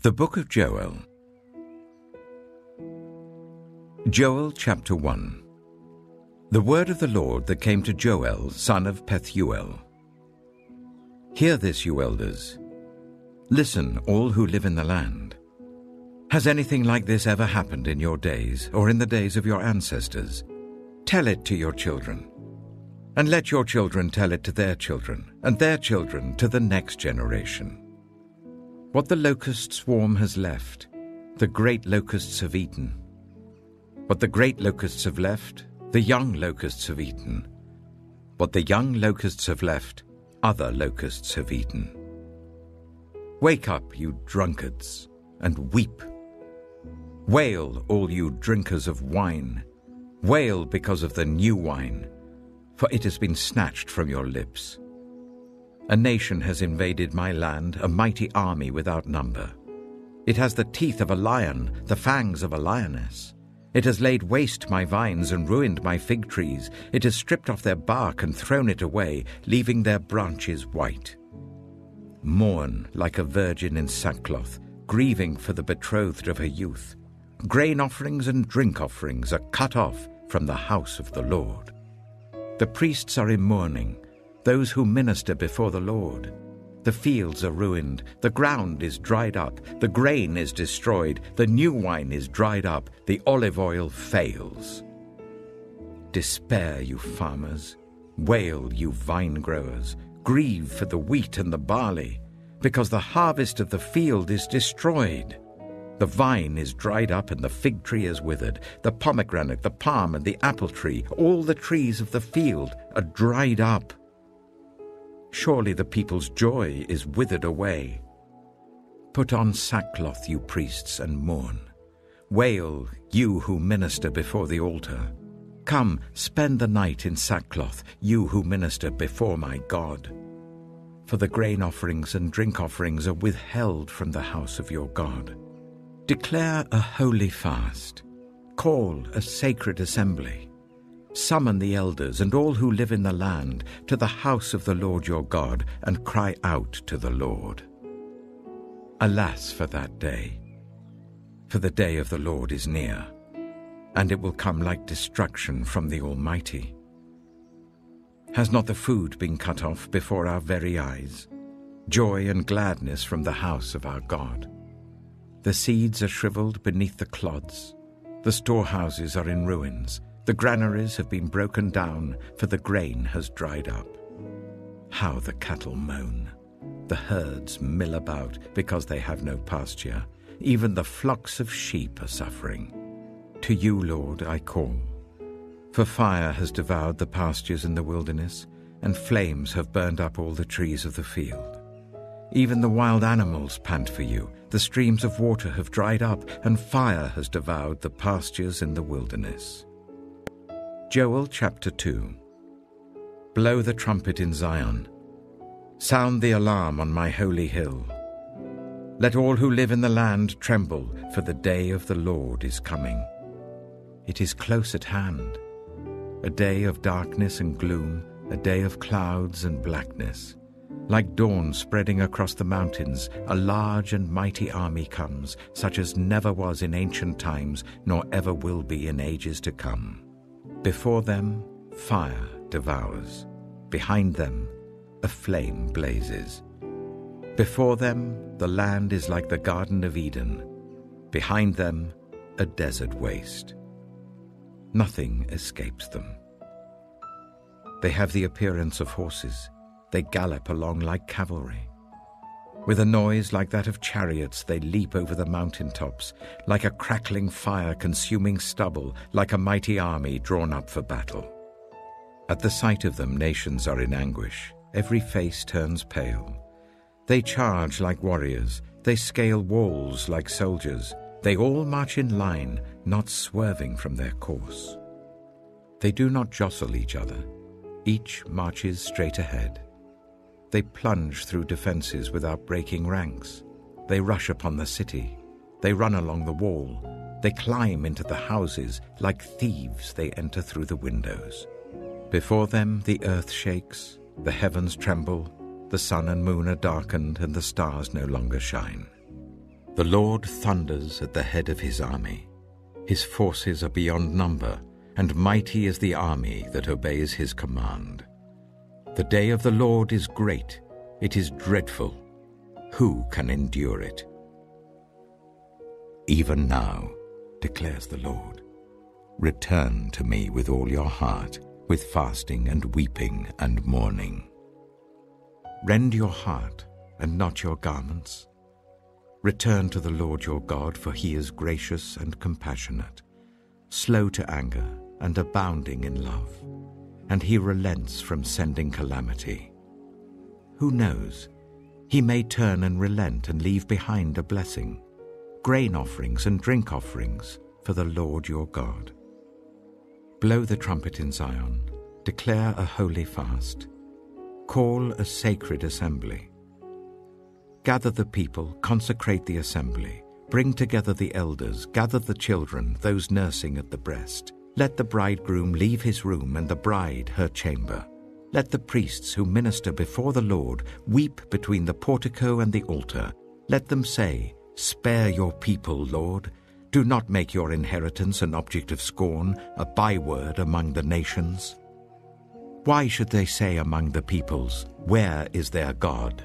The Book of Joel. Joel chapter 1. The word of the Lord that came to Joel, son of Pethuel. Hear this, you elders. Listen, all who live in the land. Has anything like this ever happened in your days, or in the days of your ancestors? Tell it to your children. And let your children tell it to their children, and their children to the next generation. What the locust swarm has left, the great locusts have eaten. What the great locusts have left, the young locusts have eaten. What the young locusts have left, other locusts have eaten. Wake up, you drunkards, and weep. Wail, all you drinkers of wine. Wail because of the new wine, for it has been snatched from your lips. A nation has invaded my land, a mighty army without number. It has the teeth of a lion, the fangs of a lioness. It has laid waste my vines and ruined my fig trees. It has stripped off their bark and thrown it away, leaving their branches white. Mourn like a virgin in sackcloth, grieving for the betrothed of her youth. Grain offerings and drink offerings are cut off from the house of the Lord. The priests are in mourning, those who minister before the Lord. The fields are ruined, the ground is dried up, the grain is destroyed, the new wine is dried up, the olive oil fails. Despair, you farmers, wail, you vine growers, grieve for the wheat and the barley, because the harvest of the field is destroyed. The vine is dried up and the fig tree is withered, the pomegranate, the palm and the apple tree, all the trees of the field are dried up. Surely the people's joy is withered away. Put on sackcloth, you priests, and mourn. Wail, you who minister before the altar. Come, spend the night in sackcloth, you who minister before my God. For the grain offerings and drink offerings are withheld from the house of your God. Declare a holy fast. Call a sacred assembly. Summon the elders and all who live in the land to the house of the Lord your God, and cry out to the Lord. Alas for that day! For the day of the Lord is near, and it will come like destruction from the Almighty. Has not the food been cut off before our very eyes? Joy and gladness from the house of our God. The seeds are shriveled beneath the clods. The storehouses are in ruins. The granaries have been broken down, for the grain has dried up. How the cattle moan. The herds mill about because they have no pasture. Even the flocks of sheep are suffering. To you, Lord, I call. For fire has devoured the pastures in the wilderness, and flames have burned up all the trees of the field. Even the wild animals pant for you. The streams of water have dried up, and fire has devoured the pastures in the wilderness. Joel chapter 2. Blow the trumpet in Zion. Sound the alarm on my holy hill. Let all who live in the land tremble, for the day of the Lord is coming. It is close at hand, a day of darkness and gloom, a day of clouds and blackness. Like dawn spreading across the mountains, a large and mighty army comes, such as never was in ancient times, nor ever will be in ages to come. Before them, fire devours. Behind them, a flame blazes. Before them, the land is like the Garden of Eden. Behind them, a desert waste. Nothing escapes them. They have the appearance of horses. They gallop along like cavalry. With a noise like that of chariots, they leap over the mountaintops, like a crackling fire consuming stubble, like a mighty army drawn up for battle. At the sight of them, nations are in anguish. Every face turns pale. They charge like warriors. They scale walls like soldiers. They all march in line, not swerving from their course. They do not jostle each other. Each marches straight ahead. They plunge through defenses without breaking ranks. They rush upon the city. They run along the wall. They climb into the houses. Like thieves, they enter through the windows. Before them, the earth shakes, the heavens tremble, the sun and moon are darkened, and the stars no longer shine. The Lord thunders at the head of his army. His forces are beyond number, and mighty is the army that obeys his command. The day of the Lord is great, it is dreadful. Who can endure it? Even now, declares the Lord, return to me with all your heart, with fasting and weeping and mourning. Rend your heart and not your garments. Return to the Lord your God, for he is gracious and compassionate, slow to anger and abounding in love, and he relents from sending calamity. Who knows? He may turn and relent and leave behind a blessing, grain offerings and drink offerings for the Lord your God. Blow the trumpet in Zion, declare a holy fast, call a sacred assembly. Gather the people, consecrate the assembly, bring together the elders, gather the children, those nursing at the breast. Let the bridegroom leave his room and the bride her chamber. Let the priests who minister before the Lord weep between the portico and the altar. Let them say, spare your people, Lord. Do not make your inheritance an object of scorn, a byword among the nations. Why should they say among the peoples, where is their God?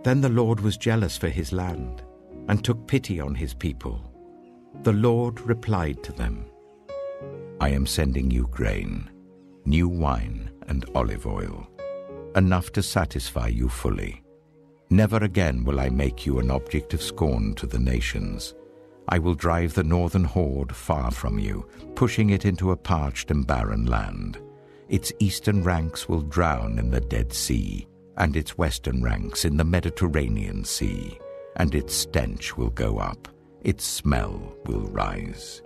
Then the Lord was jealous for his land and took pity on his people. The Lord replied to them, I am sending you grain, new wine and olive oil, enough to satisfy you fully. Never again will I make you an object of scorn to the nations. I will drive the northern horde far from you, pushing it into a parched and barren land. Its eastern ranks will drown in the Dead Sea, and its western ranks in the Mediterranean Sea, and its stench will go up, its smell will rise.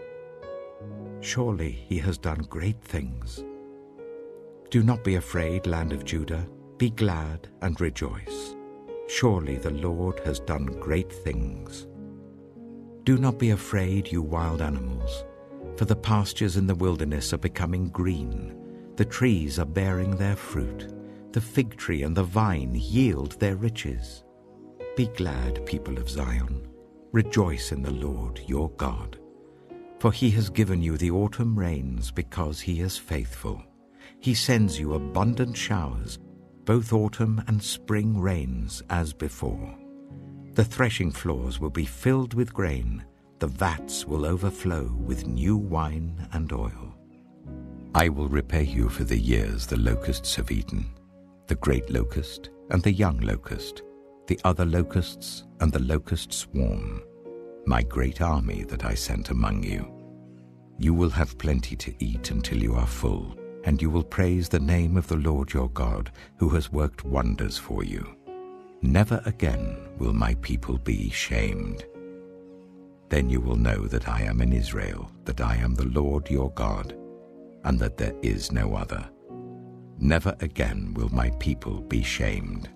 Surely he has done great things. Do not be afraid, land of Judah, be glad and rejoice. Surely the Lord has done great things. Do not be afraid, you wild animals, for the pastures in the wilderness are becoming green. The trees are bearing their fruit. The fig tree and the vine yield their riches. Be glad, people of Zion. Rejoice in the Lord your God. For he has given you the autumn rains because he is faithful. He sends you abundant showers, both autumn and spring rains as before. The threshing floors will be filled with grain. The vats will overflow with new wine and oil. I will repay you for the years the locusts have eaten, the great locust and the young locust, the other locusts and the locust swarm, my great army that I sent among you. You will have plenty to eat until you are full, and you will praise the name of the Lord your God, who has worked wonders for you. Never again will my people be shamed. Then you will know that I am in Israel, that I am the Lord your God, and that there is no other. Never again will my people be shamed.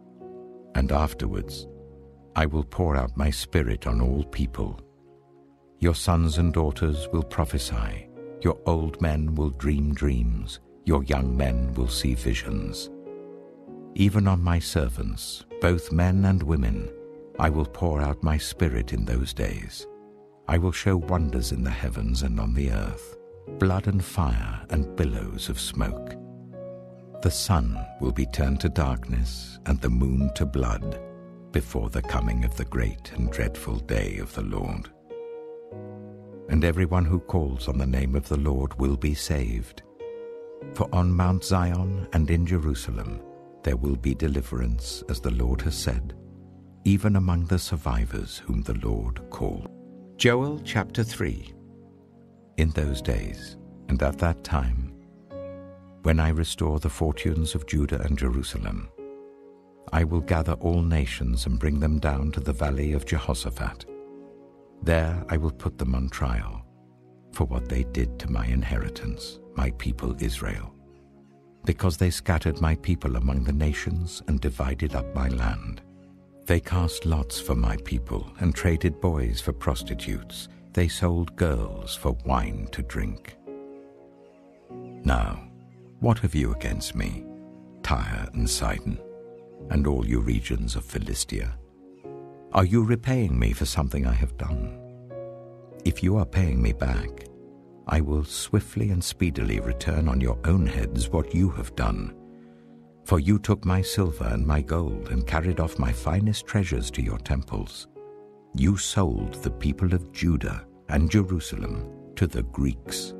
And afterwards, I will pour out my spirit on all people. Your sons and daughters will prophesy. Your old men will dream dreams. Your young men will see visions. Even on my servants, both men and women, I will pour out my spirit in those days. I will show wonders in the heavens and on the earth, blood and fire and billows of smoke. The sun will be turned to darkness and the moon to blood before the coming of the great and dreadful day of the Lord. And everyone who calls on the name of the Lord will be saved. For on Mount Zion and in Jerusalem there will be deliverance, as the Lord has said, even among the survivors whom the Lord called. Joel chapter 3. In those days and at that time, when I restore the fortunes of Judah and Jerusalem, I will gather all nations and bring them down to the valley of Jehoshaphat. There I will put them on trial for what they did to my inheritance, my people Israel, because they scattered my people among the nations and divided up my land. They cast lots for my people and traded boys for prostitutes. They sold girls for wine to drink. Now, what have you against me, Tyre and Sidon, and all you regions of Philistia? Are you repaying me for something I have done? If you are paying me back, I will swiftly and speedily return on your own heads what you have done. For you took my silver and my gold and carried off my finest treasures to your temples. You sold the people of Judah and Jerusalem to the Greeks,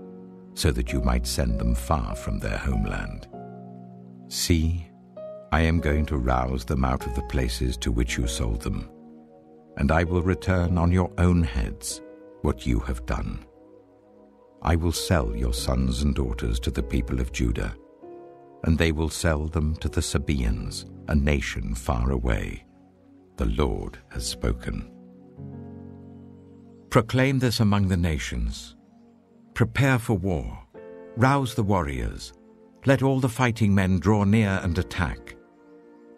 so that you might send them far from their homeland. See, I am going to rouse them out of the places to which you sold them, and I will return on your own heads what you have done. I will sell your sons and daughters to the people of Judah, and they will sell them to the Sabaeans, a nation far away. The Lord has spoken. Proclaim this among the nations. Prepare for war. Rouse the warriors. Let all the fighting men draw near and attack.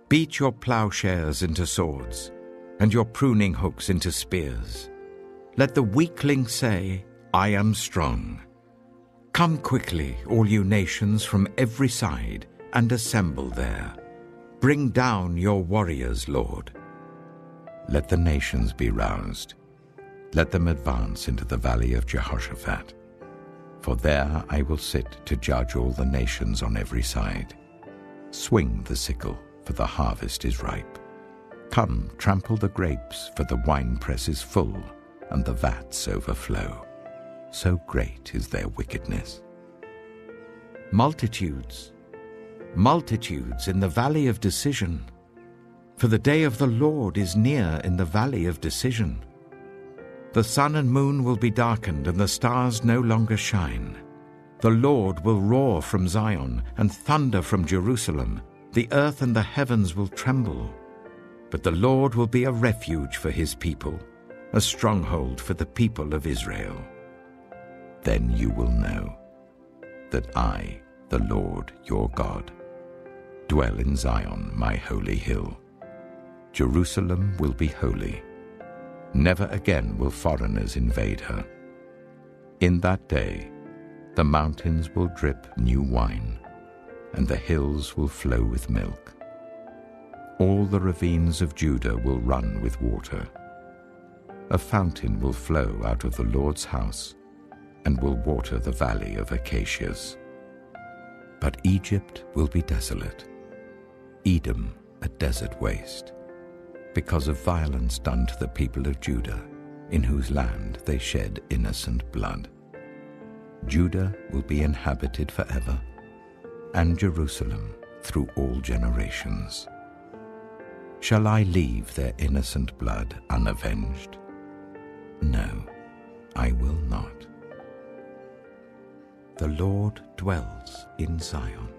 Beat your plowshares into swords, and your pruning hooks into spears. Let the weakling say, I am strong. Come quickly, all you nations from every side, and assemble there. Bring down your warriors, Lord. Let the nations be roused. Let them advance into the valley of Jehoshaphat. For there I will sit to judge all the nations on every side. Swing the sickle, for the harvest is ripe. Come, trample the grapes, for the winepress is full, and the vats overflow. So great is their wickedness. Multitudes, multitudes in the valley of decision. For the day of the Lord is near in the valley of decision. The sun and moon will be darkened, and the stars no longer shine. The Lord will roar from Zion, and thunder from Jerusalem. The earth and the heavens will tremble. But the Lord will be a refuge for his people, a stronghold for the people of Israel. Then you will know that I, the Lord your God, dwell in Zion, my holy hill. Jerusalem will be holy. Never again will foreigners invade her. In that day, the mountains will drip new wine, and the hills will flow with milk. All the ravines of Judah will run with water. A fountain will flow out of the Lord's house, and will water the valley of acacias. But Egypt will be desolate, Edom a desert waste, because of violence done to the people of Judah, in whose land they shed innocent blood. Judah will be inhabited forever, and Jerusalem through all generations. Shall I leave their innocent blood unavenged? No, I will not. The Lord dwells in Zion.